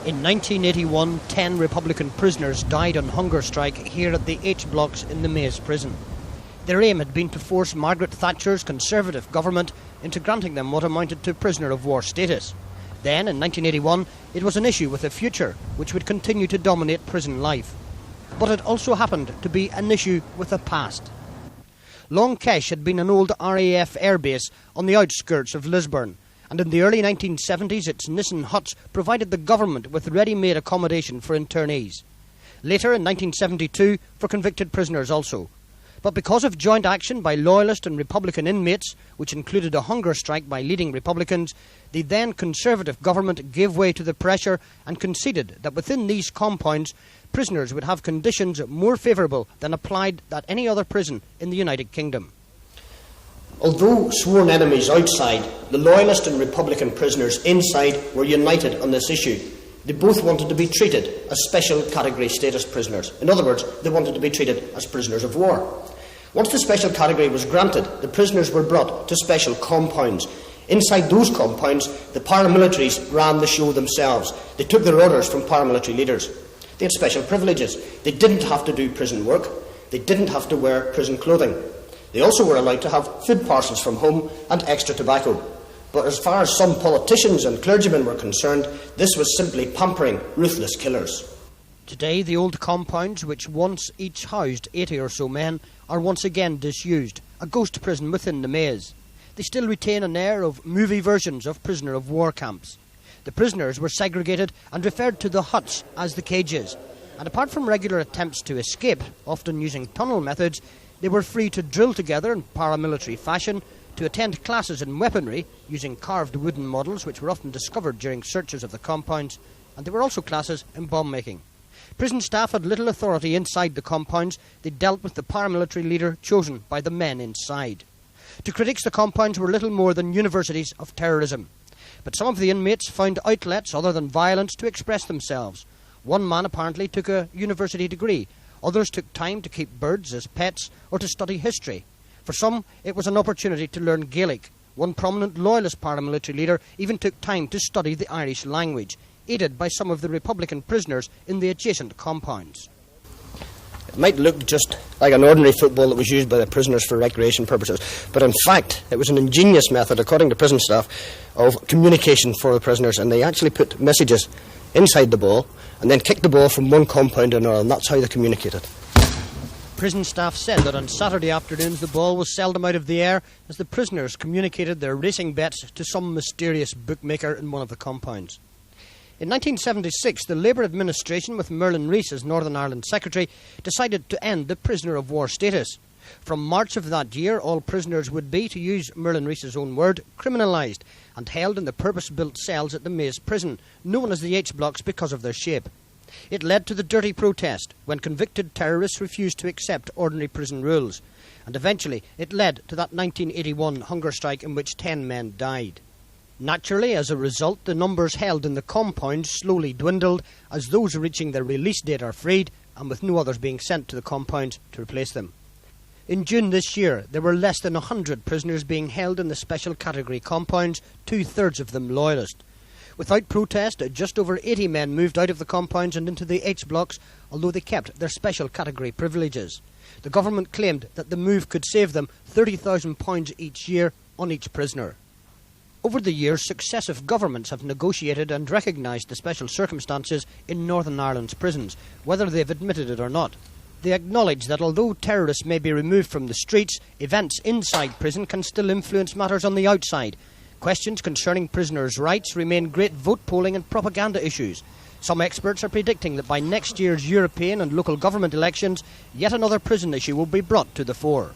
In 1981, 10 Republican prisoners died on hunger strike here at the H blocks in the Maze prison. Their aim had been to force Margaret Thatcher's Conservative government into granting them what amounted to prisoner of war status. Then, in 1981, it was an issue with the future, which would continue to dominate prison life. But it also happened to be an issue with the past. Long Kesh had been an old RAF airbase on the outskirts of Lisburn, and in the early 1970s its Nissen huts provided the government with ready-made accommodation for internees. Later, in 1972, for convicted prisoners also. But because of joint action by Loyalist and Republican inmates, which included a hunger strike by leading Republicans, the then Conservative government gave way to the pressure and conceded that within these compounds, prisoners would have conditions more favourable than applied at any other prison in the United Kingdom. Although sworn enemies outside, the Loyalist and Republican prisoners inside were united on this issue. They both wanted to be treated as special category status prisoners. In other words, they wanted to be treated as prisoners of war. Once the special category was granted, the prisoners were brought to special compounds. Inside those compounds, the paramilitaries ran the show themselves. They took their orders from paramilitary leaders. They had special privileges. They didn't have to do prison work. They didn't have to wear prison clothing. They also were allowed to have food parcels from home and extra tobacco. But as far as some politicians and clergymen were concerned, this was simply pampering ruthless killers. Today, the old compounds, which once each housed 80 or so men, are once again disused, a ghost prison within the maze. They still retain an air of movie versions of prisoner of war camps. The prisoners were segregated and referred to the huts as the cages. And apart from regular attempts to escape, often using tunnel methods, they were free to drill together in paramilitary fashion, to attend classes in weaponry, using carved wooden models which were often discovered during searches of the compounds, and there were also classes in bomb making. Prison staff had little authority inside the compounds. They dealt with the paramilitary leader chosen by the men inside. To critics, the compounds were little more than universities of terrorism. But some of the inmates found outlets other than violence to express themselves. One man apparently took a university degree. Others took time to keep birds as pets or to study history. For some, it was an opportunity to learn Gaelic. One prominent Loyalist paramilitary leader even took time to study the Irish language, aided by some of the Republican prisoners in the adjacent compounds. It might look just like an ordinary football that was used by the prisoners for recreation purposes, but in fact it was an ingenious method, according to prison staff, of communication for the prisoners, and they actually put messages inside the ball and then kicked the ball from one compound to another, and that's how they communicated. Prison staff said that on Saturday afternoons the ball was seldom out of the air as the prisoners communicated their racing bets to some mysterious bookmaker in one of the compounds. In 1976, the Labour administration, with Merlin Rees as Northern Ireland Secretary, decided to end the prisoner of war status. From March of that year, all prisoners would be, to use Merlin Rees's own word, criminalised and held in the purpose-built cells at the Maze prison, known as the H blocks because of their shape. It led to the dirty protest, when convicted terrorists refused to accept ordinary prison rules. And eventually, it led to that 1981 hunger strike in which 10 men died. Naturally, as a result, the numbers held in the compounds slowly dwindled as those reaching their release date are freed, and with no others being sent to the compounds to replace them. In June this year, there were less than 100 prisoners being held in the special category compounds, 2/3 of them Loyalist. Without protest, just over 80 men moved out of the compounds and into the H blocks, although they kept their special category privileges. The government claimed that the move could save them £30,000 each year on each prisoner. Over the years, successive governments have negotiated and recognised the special circumstances in Northern Ireland's prisons, whether they've admitted it or not. They acknowledge that although terrorists may be removed from the streets, events inside prison can still influence matters on the outside. Questions concerning prisoners' rights remain great vote polling and propaganda issues. Some experts are predicting that by next year's European and local government elections, yet another prison issue will be brought to the fore.